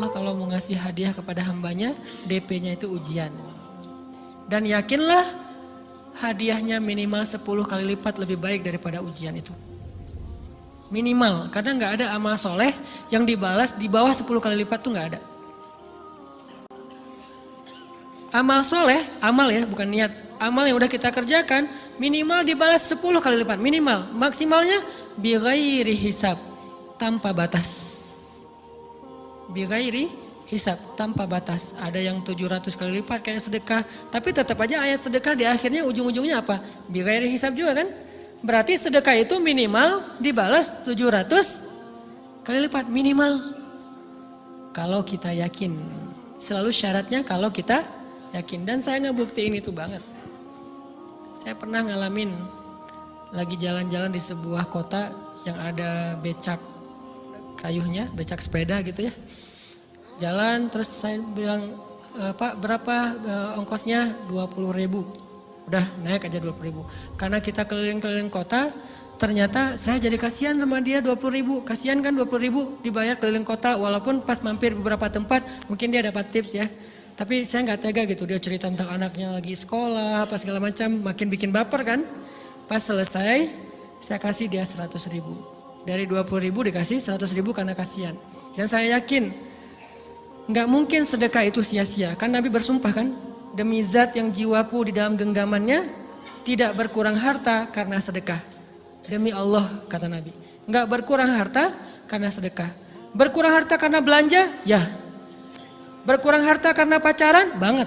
Allah kalau mau ngasih hadiah kepada hambanya, DP-nya itu ujian. Dan yakinlah hadiahnya minimal 10 kali lipat lebih baik daripada ujian itu. Minimal, karena nggak ada amal soleh yang dibalas di bawah 10 kali lipat tuh nggak ada. Amal soleh, amal ya bukan niat. Amal yang udah kita kerjakan minimal dibalas 10 kali lipat. Minimal, maksimalnya bighairi hisab, tanpa batas. Bighairi hisab, tanpa batas. Ada yang 700 kali lipat kayak sedekah. Tapi tetap aja ayat sedekah di akhirnya ujung-ujungnya apa? Bighairi hisab juga kan? Berarti sedekah itu minimal dibalas 700 kali lipat. Minimal. Kalau kita yakin. Selalu syaratnya kalau kita yakin. Dan saya ngebuktiin itu banget. Saya pernah ngalamin lagi jalan-jalan di sebuah kota yang ada becak kayuhnya, becak sepeda gitu ya. Jalan terus saya bilang, Pak berapa ongkosnya? 20.000. Udah naik aja 20.000. Karena kita keliling-keliling kota, ternyata saya jadi kasihan sama dia 20.000. Kasihan kan 20.000 dibayar keliling kota, walaupun pas mampir beberapa tempat mungkin dia dapat tips ya. Tapi saya nggak tega gitu, dia cerita tentang anaknya lagi sekolah, apa segala macam, makin bikin baper kan. Pas selesai, saya kasih dia 100.000. Dari 20.000 dikasih 100.000 karena kasihan. Dan saya yakin, nggak mungkin sedekah itu sia-sia. Kan Nabi bersumpah kan, demi zat yang jiwaku di dalam genggamannya, tidak berkurang harta karena sedekah. Demi Allah kata Nabi, nggak berkurang harta karena sedekah. Berkurang harta karena belanja? Ya. Berkurang harta karena pacaran? Banget.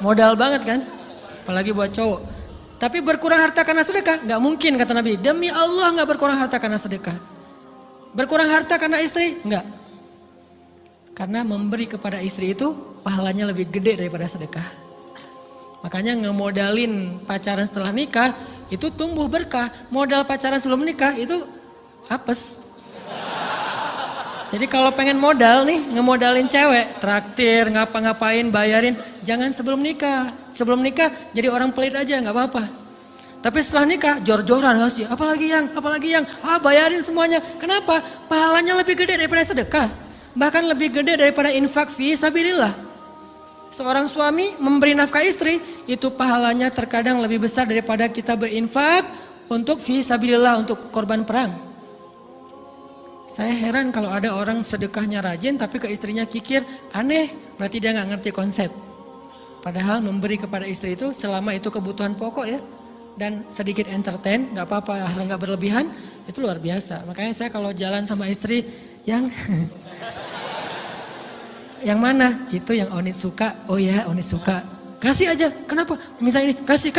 Modal banget kan? Apalagi buat cowok. Tapi berkurang harta karena sedekah? Nggak mungkin kata Nabi. Demi Allah nggak berkurang harta karena sedekah. Berkurang harta karena istri? Nggak. Karena memberi kepada istri itu pahalanya lebih gede daripada sedekah. Makanya ngemodalin pacaran setelah nikah itu tumbuh berkah. Modal pacaran sebelum nikah itu apes. Jadi kalau pengen modal nih, ngemodalin cewek, traktir, ngapa-ngapain, bayarin, jangan sebelum nikah. Sebelum nikah jadi orang pelit aja, nggak apa-apa. Tapi setelah nikah, jor-joran ngasih, apalagi yang, bayarin semuanya. Kenapa? Pahalanya lebih gede daripada sedekah. Bahkan lebih gede daripada infak fi sabilillah. Seorang suami memberi nafkah istri, itu pahalanya terkadang lebih besar daripada kita berinfak untuk fi sabilillah, untuk korban perang. Saya heran kalau ada orang sedekahnya rajin tapi ke istrinya kikir, aneh, berarti dia nggak ngerti konsep. Padahal memberi kepada istri itu selama itu kebutuhan pokok ya, dan sedikit entertain, nggak apa-apa asal nggak berlebihan, itu luar biasa. Makanya saya kalau jalan sama istri yang yang mana? Itu yang Onit suka. Oh ya, Onit suka. Kasih aja. Kenapa? Minta ini. Kasih.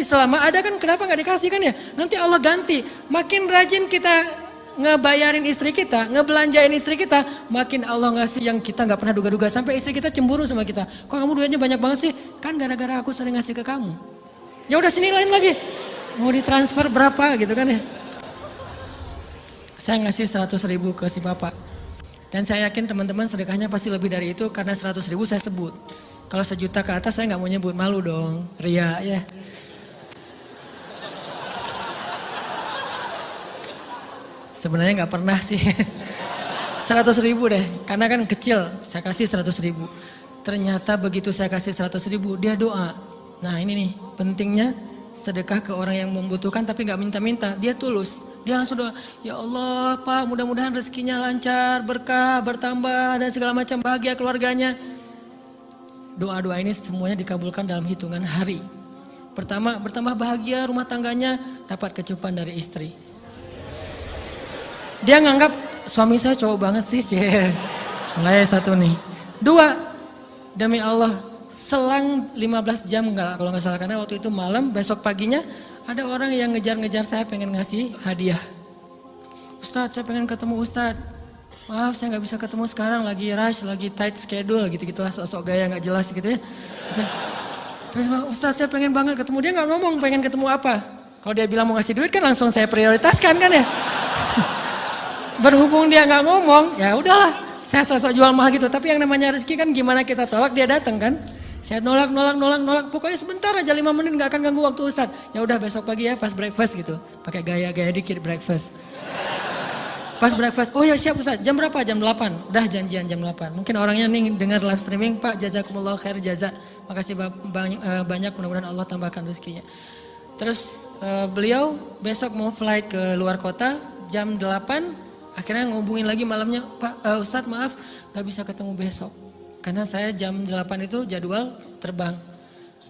Selama ada kan kenapa nggak dikasih kan ya? Nanti Allah ganti. Makin rajin kita ngebayarin istri kita, ngebelanjain istri kita, makin Allah ngasih yang kita nggak pernah duga-duga. Sampai istri kita cemburu sama kita. Kok kamu duitnya banyak banget sih? Kan gara-gara aku sering ngasih ke kamu. Ya udah sini lain lagi. Mau ditransfer berapa gitu kan ya? Saya ngasih 100.000 ke si bapak. Dan saya yakin teman-teman sedekahnya pasti lebih dari itu karena 100.000 saya sebut. Kalau 1 juta ke atas saya nggak mau nyebut, malu dong, ria ya. Sebenarnya nggak pernah sih. 100.000 deh, karena kan kecil, saya kasih 100.000. Ternyata begitu saya kasih 100.000, dia doa. Nah ini nih pentingnya sedekah ke orang yang membutuhkan tapi nggak minta-minta, dia tulus. Dia langsung doa, ya Allah Pak mudah-mudahan rezekinya lancar, berkah, bertambah dan segala macam, bahagia keluarganya. Doa-doa ini semuanya dikabulkan dalam hitungan hari. Pertama, bertambah bahagia rumah tangganya, dapat kecupan dari istri. Dia nganggap suami saya cowok banget sih, mulai satu nih. 2, demi Allah, selang 15 jam kalau nggak salah, karena waktu itu malam, besok paginya ada orang yang ngejar-ngejar saya pengen ngasih hadiah. Ustadz, saya pengen ketemu Ustadz. Maaf, saya nggak bisa ketemu sekarang, lagi rush, lagi tight schedule, gitu-gitulah, sok-sok gaya nggak jelas gitu ya. Terus Ustadz saya pengen banget ketemu, dia nggak ngomong pengen ketemu apa. Kalau dia bilang mau ngasih duit kan langsung saya prioritaskan kan ya. Berhubung dia nggak ngomong, ya udahlah, saya sosok jual mahal gitu. Tapi yang namanya rezeki kan gimana kita tolak, dia datang kan. Saya nolak. Pokoknya sebentar aja 5 menit nggak akan ganggu waktu Ustadz. Ya udah besok pagi ya pas breakfast gitu, pakai gaya-gaya dikit breakfast. Pas breakfast, oh ya siap Ustaz, jam berapa? Jam 8. Udah janjian jam 8. Mungkin orangnya nih dengar live streaming, Pak jazakumullah khair jaza. Makasih banyak, mudah-mudahan Allah tambahkan rezekinya. Terus beliau besok mau flight ke luar kota jam 8. Akhirnya ngubungin lagi malamnya, Pak Ustaz maaf gak bisa ketemu besok. Karena saya jam 8 itu jadwal terbang.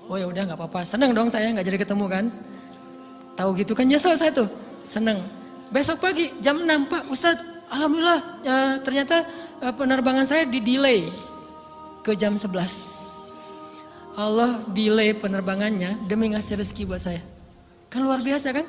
Oh ya udah gak apa-apa, seneng dong saya gak jadi ketemu kan. Tahu gitu kan nyesel saya tuh, seneng. Besok pagi jam 6, Pak Ustadz, alhamdulillah ternyata penerbangan saya di-delay ke jam 11. Allah delay penerbangannya demi ngasih rezeki buat saya. Kan luar biasa kan?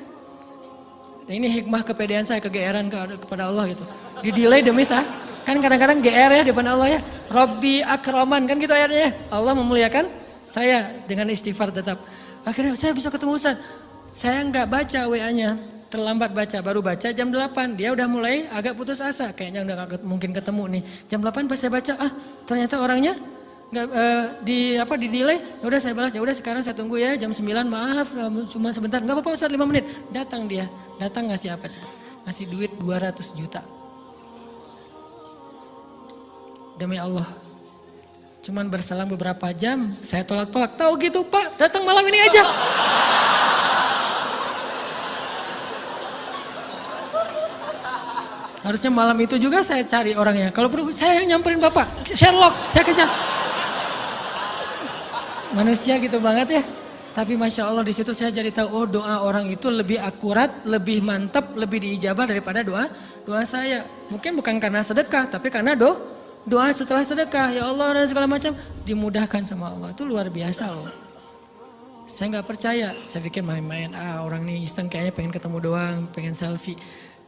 Nah, ini hikmah kepedean saya, kegeeran kepada Allah gitu. Di-delay demi saya. Kan kadang-kadang GR ya di depan Allah ya. Robbi akroman kan gitu ayatnya ya. Allah memuliakan saya dengan istighfar tetap. Akhirnya saya bisa ketemu Ustadz. Saya nggak baca WA-nya. Terlambat baca, baru baca jam 8. Dia udah mulai agak putus asa. Kayaknya udah gak mungkin ketemu nih. Jam 8 pas saya baca, ternyata orangnya nggak di delay. Ya udah saya balas, ya udah sekarang saya tunggu ya jam 9. Maaf cuma sebentar. Enggak apa-apa Ustaz 5 menit. Datang dia. Datang ngasih apa coba? Ngasih duit 200 juta. Demi Allah. Cuman berselang beberapa jam, saya tolak-tolak. Tahu gitu Pak, datang malam ini aja. Harusnya malam itu juga saya cari orangnya. Kalau perlu saya yang nyamperin Bapak. Sherlock, saya kejar. Manusia gitu banget ya. Tapi Masya Allah di situ saya jadi tahu, oh doa orang itu lebih akurat, lebih mantap, lebih diijabah daripada doa saya. Mungkin bukan karena sedekah, tapi karena doa setelah sedekah. Ya Allah dan segala macam dimudahkan sama Allah. Itu luar biasa loh. Saya nggak percaya, saya pikir main-main. Orang ini iseng kayaknya pengen ketemu doang, pengen selfie.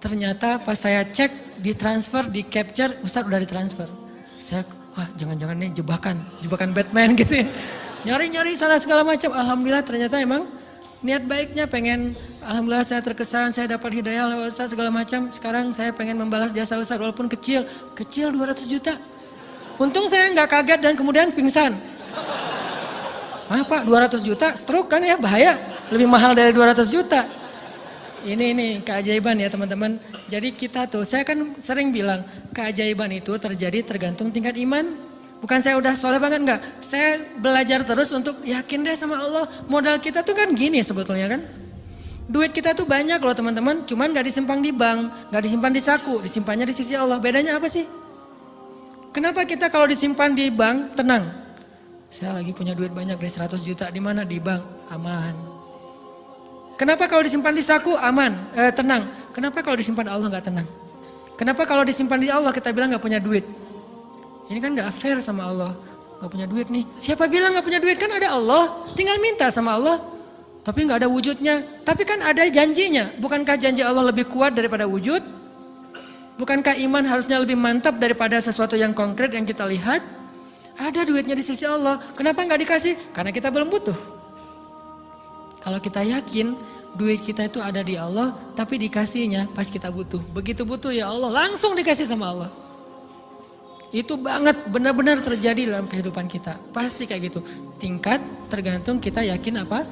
Ternyata pas saya cek, ditransfer, di capture, Ustadz udah ditransfer. Saya, jangan-jangan nih jebakan Batman gitu ya. Nyari-nyari sana segala macam. Alhamdulillah ternyata emang niat baiknya pengen, alhamdulillah saya terkesan, saya dapat hidayah lewat Ustadz segala macam. Sekarang saya pengen membalas jasa Ustadz walaupun kecil 200 juta. Untung saya nggak kaget dan kemudian pingsan. Pak 200 juta, stroke kan ya bahaya. Lebih mahal dari 200 juta. Ini keajaiban ya teman-teman. Jadi kita tuh, saya kan sering bilang keajaiban itu terjadi tergantung tingkat iman. Bukan saya udah soleh banget enggak. Saya belajar terus untuk yakin deh sama Allah. Modal kita tuh kan gini sebetulnya kan. Duit kita tuh banyak loh teman-teman. Cuman gak disimpan di bank, gak disimpan di saku. Disimpannya di sisi Allah. Bedanya apa sih? Kenapa kita kalau disimpan di bank tenang? Saya lagi punya duit banyak dari 100 juta. Di mana? Di bank. Aman. Kenapa kalau disimpan di saku aman, tenang? Kenapa kalau disimpan di Allah nggak tenang? Kenapa kalau disimpan di Allah kita bilang nggak punya duit? Ini kan nggak fair sama Allah, nggak punya duit nih. Siapa bilang nggak punya duit? Kan ada Allah, tinggal minta sama Allah. Tapi nggak ada wujudnya. Tapi kan ada janjinya. Bukankah janji Allah lebih kuat daripada wujud? Bukankah iman harusnya lebih mantap daripada sesuatu yang konkret yang kita lihat? Ada duitnya di sisi Allah. Kenapa nggak dikasih? Karena kita belum butuh. Kalau kita yakin duit kita itu ada di Allah, tapi dikasihnya pas kita butuh. Begitu butuh ya Allah, langsung dikasih sama Allah. Itu banget benar-benar terjadi dalam kehidupan kita. Pasti kayak gitu. Tingkat tergantung kita yakin apa?